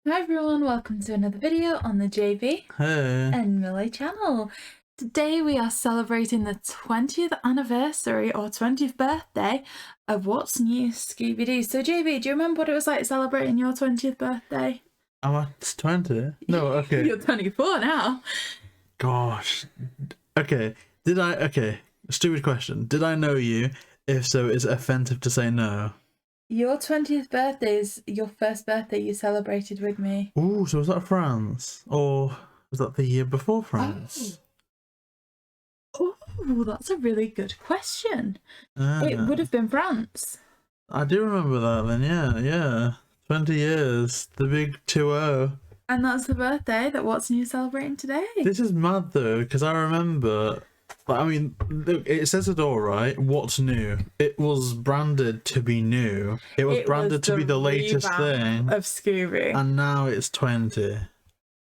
Hi everyone, welcome to another video on the JayBee Hey. and Milly channel. Today we are celebrating the 20th anniversary or 20th birthday of What's New Scooby-Doo. So JayBee, do you remember what it was like celebrating your 20th birthday? I'm at 20? No, okay. You're 24 now. Gosh. Okay. Okay, stupid question. Did I know you? If so, is it offensive to say no? Your 20th birthday is your first birthday you celebrated with me. Ooh, so was that France? Or was that the year before France? Oh, that's a really good question. It Ah, would have been France. I do remember that then, yeah. 20 years. The big 2-0. And that's the birthday that What's New is celebrating today. This is mad though, because I remember... I mean, look, it says it all, right? What's new? It was branded to be new. It was branded to be the latest thing. Of Scooby. And now it's 20.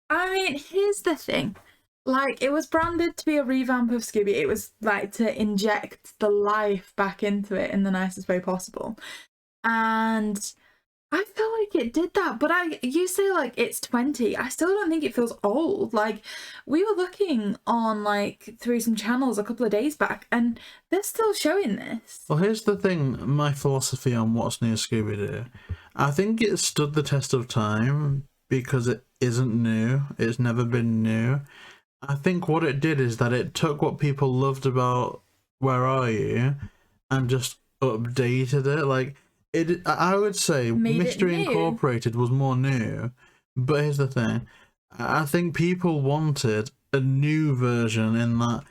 I mean, here's the thing. Like, it was branded to be a revamp of Scooby. It was, like, to inject the life back into it in the nicest way possible. And I feel like it did that, but you say like it's 20. I still don't think it feels old. Like, we were looking on like through some channels a couple of days back and they're still showing this. Well, here's the thing, my philosophy on What's New Scooby-Doo. I think it stood the test of time because it isn't new. It's never been new. I think what it did is that it took what people loved about Where Are You and just updated it. Like, I would say Mystery Incorporated was more new, but here's the thing. I think people wanted a new version in that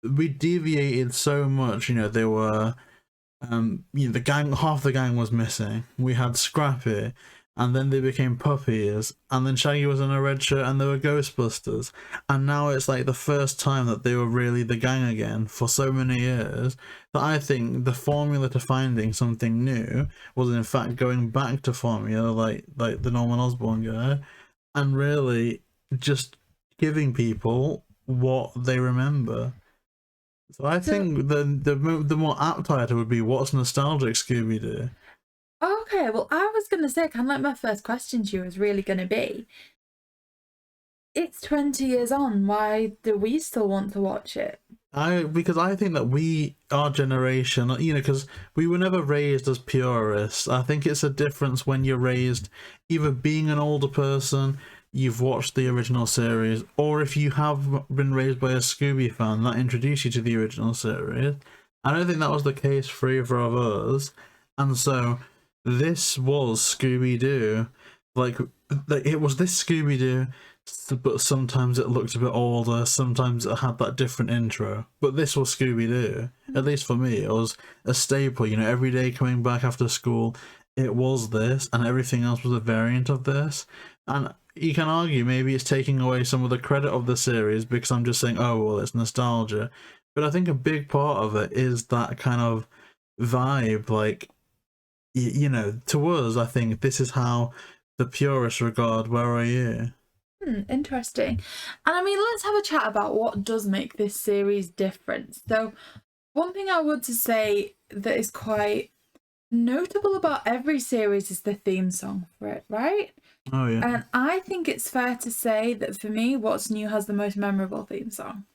we deviated so much. You know, there were, the gang, half the gang was missing. We had Scrappy, and then they became puppies, and then Shaggy was in a red shirt, and they were Ghostbusters. And now it's like the first time that they were really the gang again for so many years, that I think the formula to finding something new was in fact going back to formula, like the Norman Osborn guy, and really just giving people what they remember. So I think the more apt title would be What's Nostalgic Scooby-Doo? Okay, well, I was going to say, kind of like my first question to you was really going to be, it's 20 years on, why do we still want to watch it? Because I think that our generation, you know, because we were never raised as purists. I think it's a difference when you're raised either being an older person, you've watched the original series, or if you have been raised by a Scooby fan that introduced you to the original series. I don't think that was the case for either of us, and so this was Scooby-Doo. Like it was this Scooby-Doo, but sometimes it looked a bit older, sometimes it had that different intro. But this was Scooby-Doo. At least for me, it was a staple, you know, every day coming back after school, it was this, and everything else was a variant of this. And you can argue maybe it's taking away some of the credit of the series because I'm just saying, oh, well, it's nostalgia. But I think a big part of it is that kind of vibe, like, you know, to us, I think this is how the purists regard Where Are You? Interesting. And I mean, let's have a chat about what does make this series different. So one thing I would to say that is quite notable about every series is the theme song for it, right? Oh yeah. And I think it's fair to say that for me, What's New has the most memorable theme song.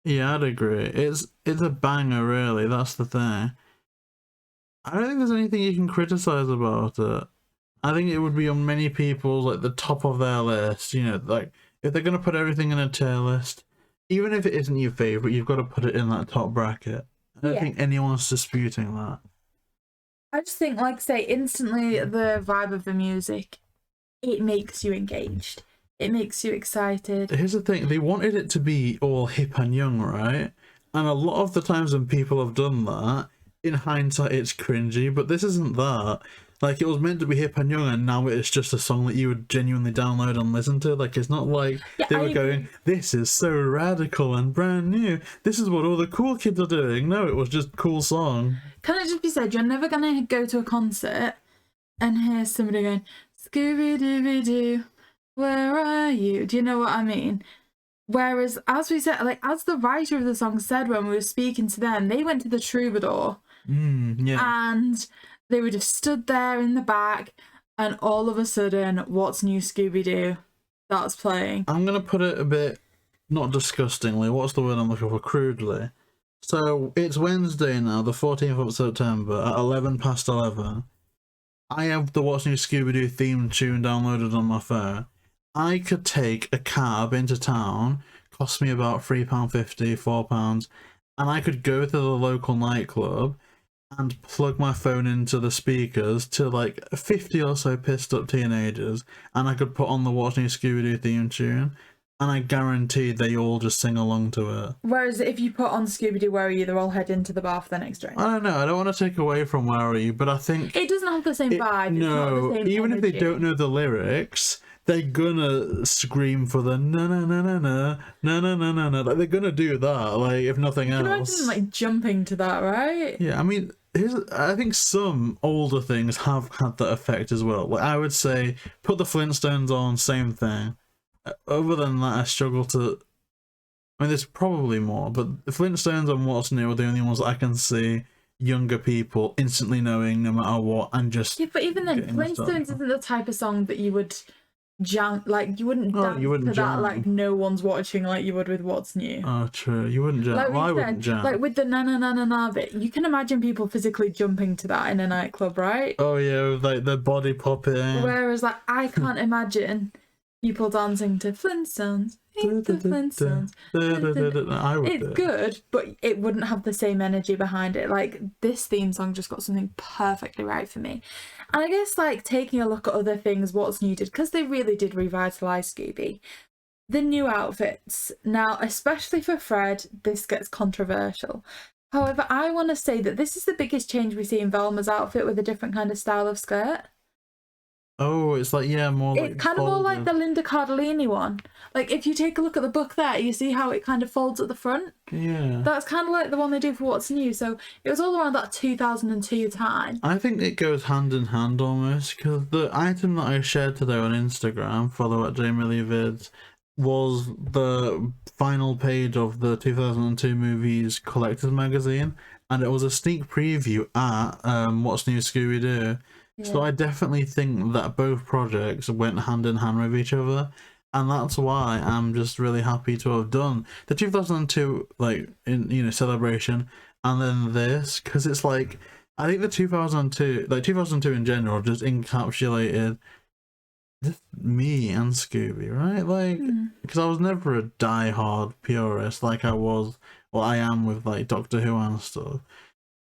Yeah, I'd agree. It's a banger, really. That's the thing. I don't think there's anything you can criticize about it. I think it would be on many people's, like, the top of their list. You know, like, if they're going to put everything in a tier list, even if it isn't your favourite, you've got to put it in that top bracket. I don't think anyone's disputing that. I just think, like, say, instantly the vibe of the music, it makes you engaged. It makes you excited. Here's the thing, they wanted it to be all hip and young, right? And a lot of the times when people have done that, in hindsight it's cringy, but this isn't that. Like, it was meant to be hip and young, and now it's just a song that you would genuinely download and listen to. Like, it's not like they were going, this is so radical and brand new. This is what all the cool kids are doing. No, it was just a cool song. Can it just be said, you're never going to go to a concert and hear somebody going, Scooby-Dooby-Doo, where are you? Do you know what I mean? Whereas, as we said, like, as the writer of the song said when we were speaking to them, they went to the Troubadour. Yeah. And they were just stood there in the back and all of a sudden, What's New Scooby-Doo starts playing. I'm gonna put it a bit, not disgustingly, what's the word I'm looking for, crudely. So it's Wednesday now, the 14th of September at 11 past 11. I have the What's New Scooby-Doo theme tune downloaded on my phone. I could take a cab into town, cost me about £3.50, £4, and I could go to the local nightclub and plug my phone into the speakers to like 50 or so pissed up teenagers, and I could put on the What's New Scooby-Doo theme tune, and I guarantee they all just sing along to it. Whereas if you put on Scooby-Doo Where Are You, they're all heading to the bar for the next drink. I don't know, I don't want to take away from Where Are You, but I think it doesn't have the same vibe. No, it's not the same even energy. if they don't know the lyrics, they're gonna scream for the na na na na na na na na na na. Like they're gonna do that. Like if nothing else. Can you imagine like jumping to that, right? Yeah, I mean, I think some older things have had that effect as well. Like I would say, put the Flintstones on, same thing. Other than that, I struggle to. I mean, there's probably more, but the Flintstones and What's New are the only ones that I can see younger people instantly knowing no matter what, and just. Yeah, but even then, Flintstones isn't the type of song that you would jam, like you wouldn't dance to that like no one's watching like you would with What's New. Oh, true. You wouldn't jam. Like I wouldn't jam. Like with the na na na na na bit, you can imagine people physically jumping to that in a nightclub, right? Oh yeah, with like the body popping. Whereas like I can't imagine people dancing to Flintstones. Flintstones. I would. It's good, but it wouldn't have the same energy behind it. Like this theme song just got something perfectly right for me. And I guess like taking a look at other things, What's New did, because they really did revitalise Scooby. The new outfits. Now, especially for Fred, this gets controversial. However, I want to say that this is the biggest change we see in Velma's outfit with a different kind of style of skirt. Oh, it's like, yeah, more like it's kind of more like the Linda Cardellini one. Like, if you take a look at the book there, you see how it kind of folds at the front? Yeah. That's kind of like the one they do for What's New. So it was all around that 2002 time. I think it goes hand in hand almost, because the item that I shared today on Instagram, follow at JayBee Milly vids, was the final page of the 2002 movies collector's magazine, and it was a sneak preview at What's New Scooby-Doo. Yeah. So I definitely think that both projects went hand in hand with each other, and that's why I'm just really happy to have done the 2002 celebration, and then this, because it's like I think the 2002 in general just encapsulated just me and Scooby, right? Like, because I was never a die-hard purist like I am with like Doctor Who and stuff.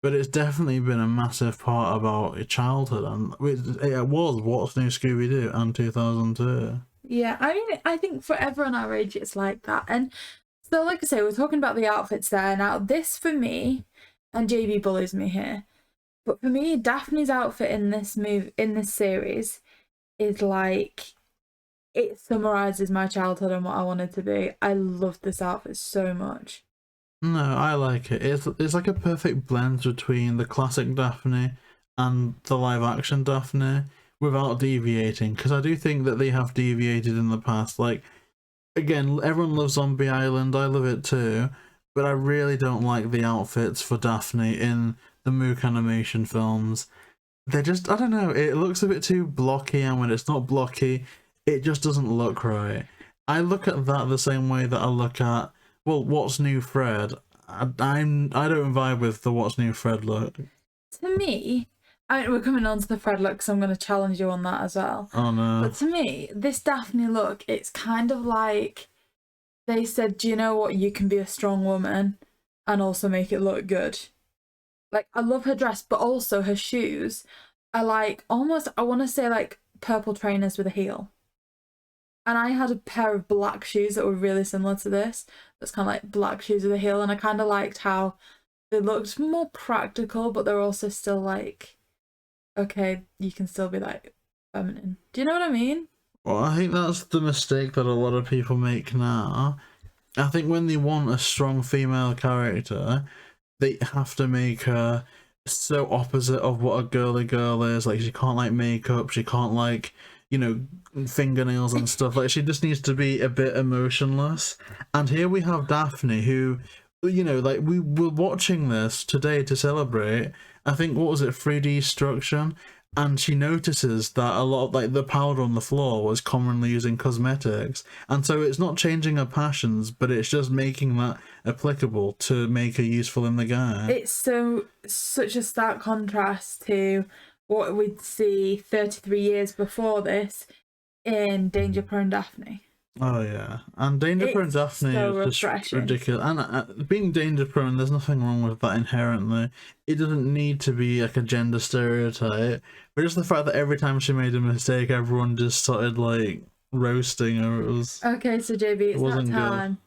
But it's definitely been a massive part about your childhood, and it was What's New Scooby-Doo and 2002. Yeah, I mean, I think for everyone our age, it's like that. And so, like I say, we're talking about the outfits there. Now, this for me, and JayBee bullies me here, but for me, Daphne's outfit in this series is like, it summarises my childhood and what I wanted to be. I love this outfit so much. No, I like it. It's like a perfect blend between the classic Daphne and the live action Daphne without deviating, because I do think that they have deviated in the past. Like, again, everyone loves Zombie Island, I love it too, but I really don't like the outfits for Daphne in the Mook animation films. They're just, I don't know, it looks a bit too blocky, and when it's not blocky, it just doesn't look right. I look at that the same way that I look at, well, What's New Fred. I don't vibe with the What's New Fred look. To me, I mean, we're coming on to the Fred look, so I'm going to challenge you on that as well. Oh no. But to me, this Daphne look, it's kind of like they said, do you know what, you can be a strong woman and also make it look good. Like, I love her dress, but also her shoes are like almost, I want to say like purple trainers with a heel. And I had a pair of black shoes that were really similar to this. It's kind of like black shoes with a heel, and I kind of liked how they looked more practical, but they're also still like, okay, you can still be like feminine. Do you know what I mean? Well, I think that's the mistake that a lot of people make now. I think when they want a strong female character, they have to make her so opposite of what a girly girl is. Like, she can't like makeup, she can't like, you know, fingernails and stuff. Like, she just needs to be a bit emotionless. And here we have Daphne, who, you know, like, we were watching this today to celebrate, I think, what was it, 3D Destruction? and she notices that a lot of like the powder on the floor was commonly used in cosmetics, and so it's not changing her passions, but it's just making that applicable to make her useful in the game. It's such a stark contrast to what we'd see 33 years before this in Danger Prone Daphne. Oh yeah, and Danger Prone Daphne is just ridiculous. And being danger prone, there's nothing wrong with that inherently. It doesn't need to be like a gender stereotype, but just the fact that every time she made a mistake, everyone just started like roasting her. It was okay. So JayBee, it's that time. Good.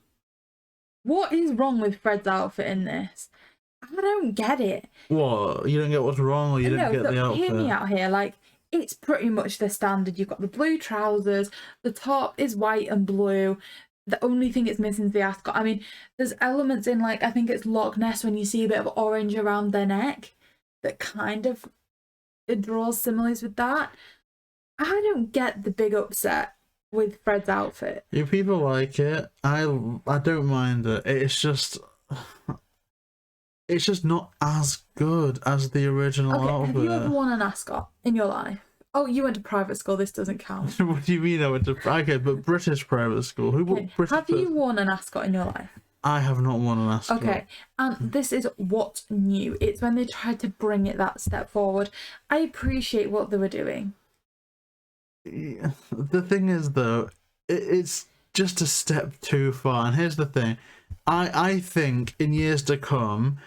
What is wrong with Fred's outfit in this? I don't get it. What? You don't get what's wrong, or you didn't get the outfit? Hear me out here, like. It's pretty much the standard. You've got the blue trousers, the top is white and blue. The only thing it's missing is the ascot. I mean, there's elements in, like, I think it's Loch Ness when you see a bit of orange around their neck that kind of it draws similes with that. I don't get the big upset with Fred's outfit. Yeah, people like it. I don't mind it. It's just not as good as the original outfit. Have you ever worn an ascot in your life? Oh, you went to private school. This doesn't count. What do you mean I went to... Okay, but British private school. Have you worn an ascot in your life? I have not worn an ascot. Okay, and this is what's new. It's when they tried to bring it that step forward. I appreciate what they were doing. Yeah, the thing is, though, it's just a step too far. And here's the thing. I think in years to come,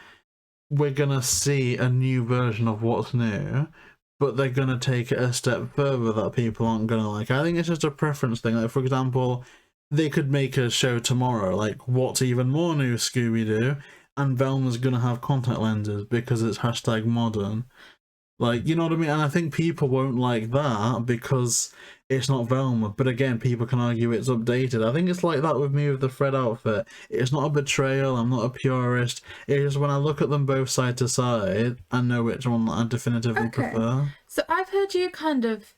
we're going to see a new version of what's new, but they're going to take it a step further that people aren't going to like. I think it's just a preference thing. Like, for example, they could make a show tomorrow, like, what's even more new, Scooby-Doo, and Velma's going to have contact lenses because it's #modern. Like, you know what I mean? And I think people won't like that because it's not Velma. But again, people can argue it's updated. I think it's like that with me with the Fred outfit. It's not a betrayal. I'm not a purist. It's just when I look at them both side to side, I know which one I definitively prefer. So I've heard you kind of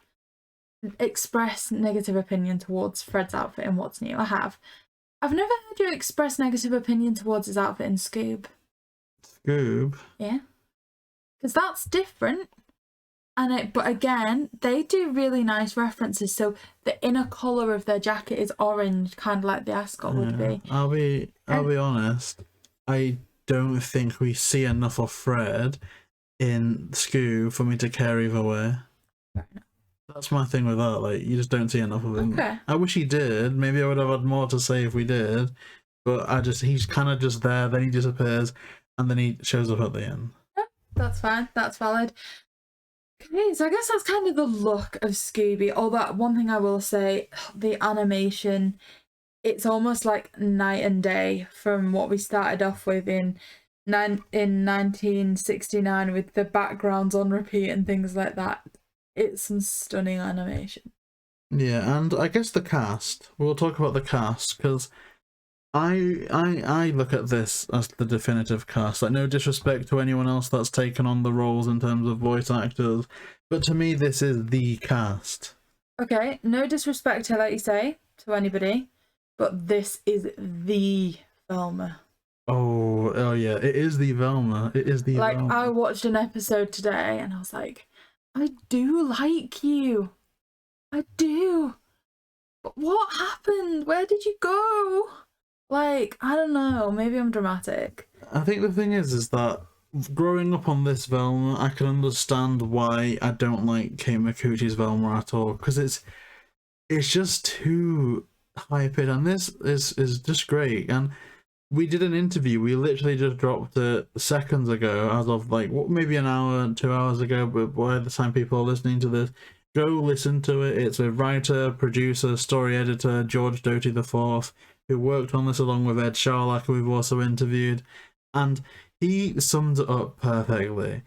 express negative opinion towards Fred's outfit in What's New. I have. I've never heard you express negative opinion towards his outfit in Scoob. Scoob? Yeah. Because that's different, but again, they do really nice references. So the inner colour of their jacket is orange, kind of like the ascot would be. I'll be honest. I don't think we see enough of Fred in Scoob for me to care either way. Fair enough. That's my thing with that. Like, you just don't see enough of him. Okay. I wish he did. Maybe I would have had more to say if we did. But he's kind of just there. Then he disappears, and then he shows up at the end. That's fine. That's valid. Okay, so I guess that's kind of the look of Scooby. Although one thing I will say, the animation, it's almost like night and day from what we started off with in 1969 with the backgrounds on repeat and things like that. It's some stunning animation. Yeah, and I guess the cast. We'll talk about the cast because I look at this as the definitive cast. Like, no disrespect to anyone else that's taken on the roles in terms of voice actors, but to me this is the cast. Okay, no disrespect to, like you say, to anybody, but this is the Velma. Oh yeah, it is the Velma. It is the Velma. I watched an episode today and I was like, I do like you. I do. But what happened? Where did you go? Like, I don't know, maybe I'm dramatic. I think the thing is that growing up on this Velma, I can understand why I don't like Kate Micucci's Velma at all, because it's just too high-pitched, and this is just great. And we did an interview, we literally just dropped it seconds ago, as of like, maybe an hour, 2 hours ago, but by the time people are listening to this, go listen to it. It's a writer, producer, story editor, George Doty IV, who worked on this along with Ed Sharlock, who we've also interviewed, and he summed it up perfectly.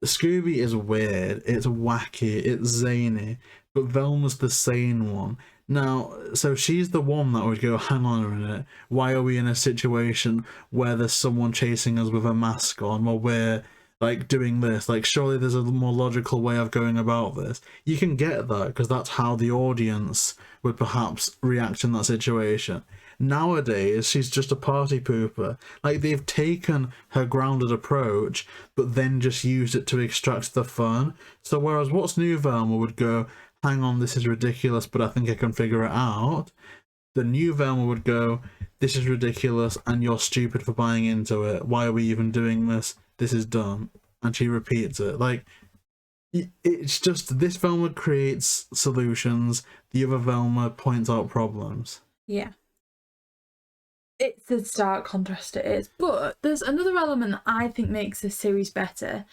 Scooby is weird, it's wacky, it's zany, but Velma's the sane one. Now, so she's the one that would go, hang on a minute, why are we in a situation where there's someone chasing us with a mask on, while we're like doing this. Like, surely there's a more logical way of going about this. You can get that because that's how the audience would perhaps react in that situation. Nowadays, she's just a party pooper. Like, they've taken her grounded approach, but then just used it to extract the fun. So whereas What's New Velma would go, hang on, this is ridiculous, but I think I can figure it out. The new Velma would go, this is ridiculous and you're stupid for buying into it. Why are we even doing this? This is dumb. And she repeats it. Like, it's just, this Velma creates solutions, the other Velma points out problems. Yeah. It's a stark contrast, it is. But there's another element that I think makes this series better,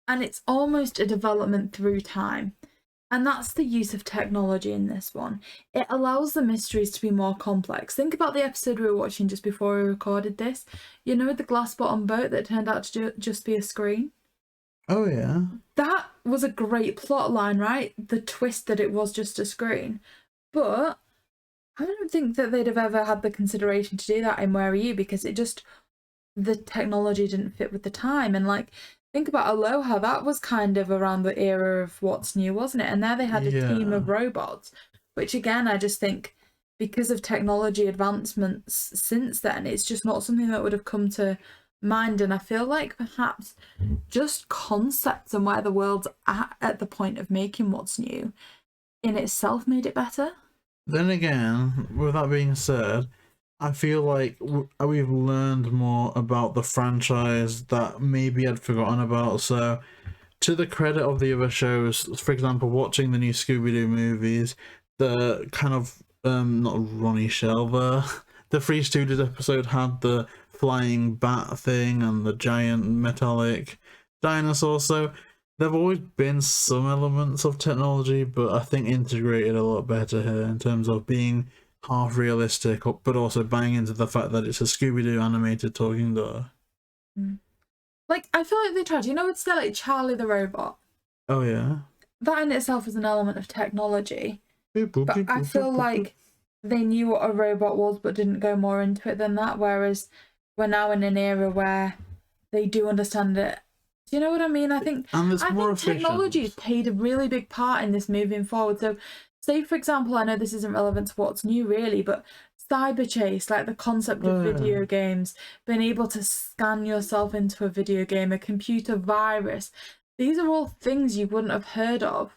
and it's almost a development through time. And that's the use of technology in this one. It allows the mysteries to be more complex. Think about the episode we were watching just before we recorded this. You know, the glass bottom boat that turned out to just be a screen? Oh, yeah. That was a great plot line, right? The twist that it was just a screen. But I don't think that they'd have ever had the consideration to do that in Where Are You? Because it just, the technology didn't fit with the time. And like, think about Aloha, that was kind of around the era of What's New, wasn't it? And there they had a team of robots, which again, I just think because of technology advancements since then, it's just not something that would have come to mind. And I feel like perhaps just concepts and where the world's at the point of making What's New in itself made it better. Then again, with that being said, I feel like we've learned more about the franchise that maybe I'd forgotten about. So, to the credit of the other shows, for example, watching the new Scooby-Doo movies, the kind of, not Ronnie Shelver, the Three Stooges episode had the flying bat thing and the giant metallic dinosaur. So, there've always been some elements of technology, but I think integrated a lot better here in terms of being half realistic, but also bang into the fact that it's a Scooby-Doo animated talking dog. Like, I feel like they tried. You know, it's still like Charlie the robot. Oh yeah. That in itself is an element of technology. But I feel like they knew what a robot was, but didn't go more into it than that. Whereas we're now in an era where they do understand it. Do you know what I mean? I think technology played a really big part in this moving forward. So, say, for example, I know this isn't relevant to What's New really, but cyber chase, like the concept of video games, being able to scan yourself into a video game, a computer virus, these are all things you wouldn't have heard of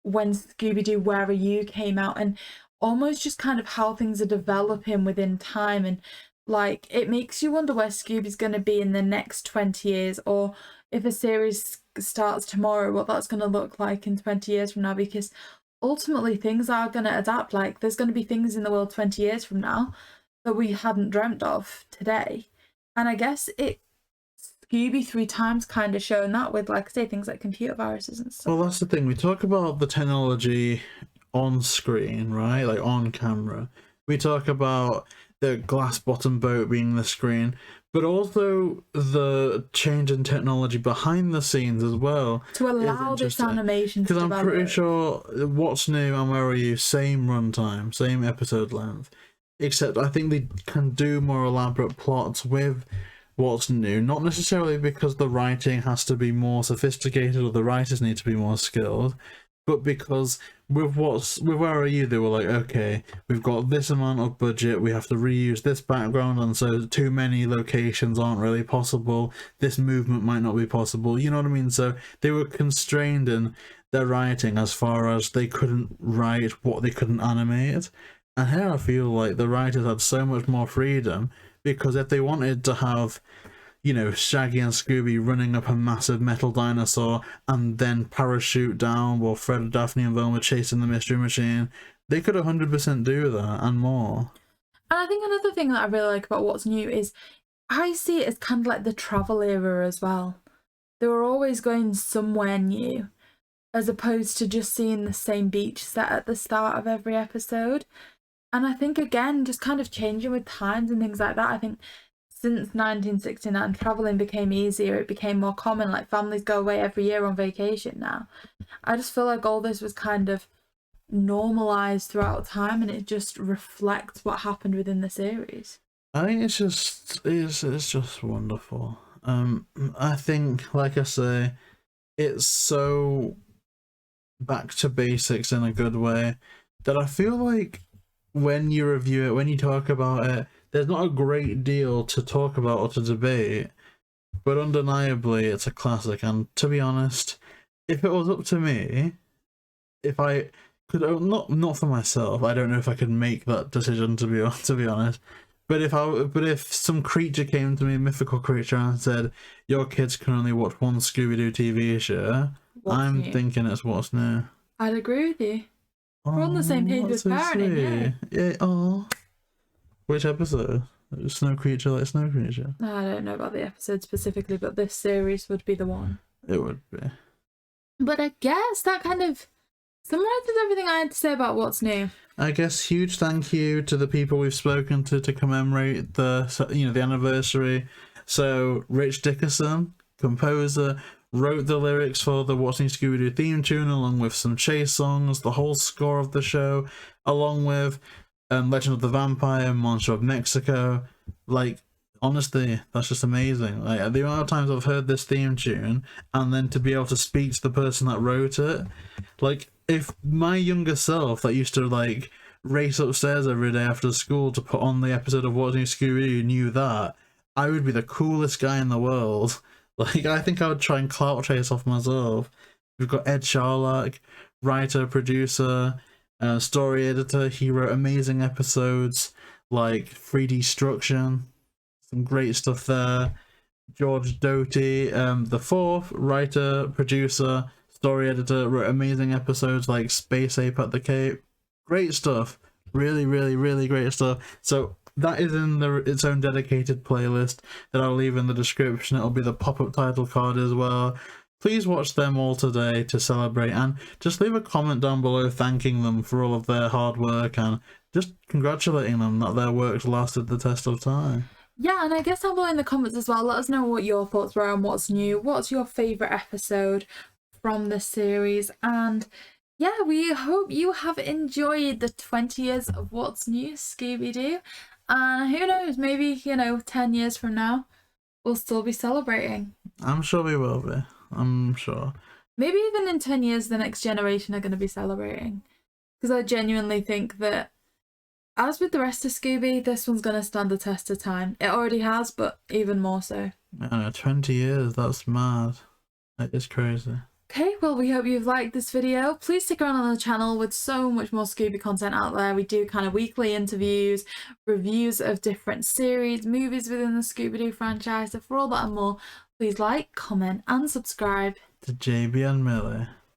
when Scooby-Doo Where Are You came out, and almost just kind of how things are developing within time. And like, it makes you wonder where Scooby's going to be in the next 20 years, or if a series starts tomorrow, what that's going to look like in 20 years from now, because ultimately things are going to adapt. Like, there's going to be things in the world 20 years from now that we hadn't dreamt of today. And I guess Scooby 3 times kind of shown that with, like I say, things like computer viruses and stuff. Well, that's the thing. We talk about the technology on screen, right? Like on camera. We talk about the glass bottom boat being the screen, but also the change in technology behind the scenes as well. To allow this animation to develop. Because I'm pretty sure What's New and Where Are You, same runtime, same episode length. Except I think they can do more elaborate plots with What's New. Not necessarily because the writing has to be more sophisticated or the writers need to be more skilled, but because with Where Are You, they were like, okay, we've got this amount of budget, we have to reuse this background, and so too many locations aren't really possible, this movement might not be possible, you know what I mean? So they were constrained in their writing as far as they couldn't write what they couldn't animate. And here I feel like the writers had so much more freedom, because if they wanted to have, you know, Shaggy and Scooby running up a massive metal dinosaur and then parachute down while Fred, Daphne and Velma chasing the Mystery Machine, they could 100% do that and more. And I think another thing that I really like about What's New is I see it as kind of like the travel era as well. They were always going somewhere new, as opposed to just seeing the same beach set at the start of every episode. And I think, again, just kind of changing with times and things like that. I think since 1969, travelling became easier. It became more common. Like, families go away every year on vacation now. I just feel like all this was kind of normalised throughout time, and it just reflects what happened within the series. I think it's just wonderful. I think, like I say, it's so back to basics in a good way that I feel like when you review it, when you talk about it, there's not a great deal to talk about or to debate, but undeniably it's a classic. And to be honest, if it was up to me, if I could, not for myself, I don't know if I could make that decision, to be honest. But if some creature came to me, a mythical creature, and said, "Your kids can only watch one Scooby-Doo TV show," I'm thinking it's What's New. I'd agree with you. We're on the same page with parenting, yeah. Oh, which episode? Snow Creature like Snow Creature? I don't know about the episode specifically, but this series would be the one. It would be. But I guess that kind of summarizes everything I had to say about What's New. I guess huge thank you to the people we've spoken to commemorate the anniversary. So Rich Dickerson, composer, wrote the lyrics for the What's New Scooby-Doo theme tune, along with some chase songs, the whole score of the show, along with Legend of the Vampire, Monster of Mexico. Like, honestly, that's just amazing. Like, the amount of times I've heard this theme tune, and then to be able to speak to the person that wrote it, like, if my younger self that used to like race upstairs every day after school to put on the episode of What's New Scooby-Doo knew that, I would be the coolest guy in the world. Like, I think I would try and clout chase off myself. We've got Ed Charlock, writer, producer, story editor. He wrote amazing episodes like Free Destruction, some great stuff there. George Doty, the fourth, writer, producer, story editor, wrote amazing episodes like Space Ape at the Cape. Great stuff. Really, really, really great stuff. So that is in its own dedicated playlist that I'll leave in the description. It'll be the pop-up title card as well. Please watch them all today to celebrate, and just leave a comment down below thanking them for all of their hard work and just congratulating them that their work lasted the test of time. Yeah, and I guess down below in the comments as well, let us know what your thoughts were on What's New. What's your favourite episode from the series? And yeah, we hope you have enjoyed the 20 years of What's New Scooby-Doo. And who knows, maybe, 10 years from now, we'll still be celebrating. I'm sure we will be. I'm sure. Maybe even in 10 years, the next generation are going to be celebrating. Because I genuinely think that, as with the rest of Scooby, this one's going to stand the test of time. It already has, but even more so. I know, 20 years, that's mad. That is crazy. Okay, well, we hope you've liked this video. Please stick around on the channel with so much more Scooby content out there. We do kind of weekly interviews, reviews of different series, movies within the Scooby-Doo franchise. So for all that and more, please like, comment and subscribe to JayBee and Milly.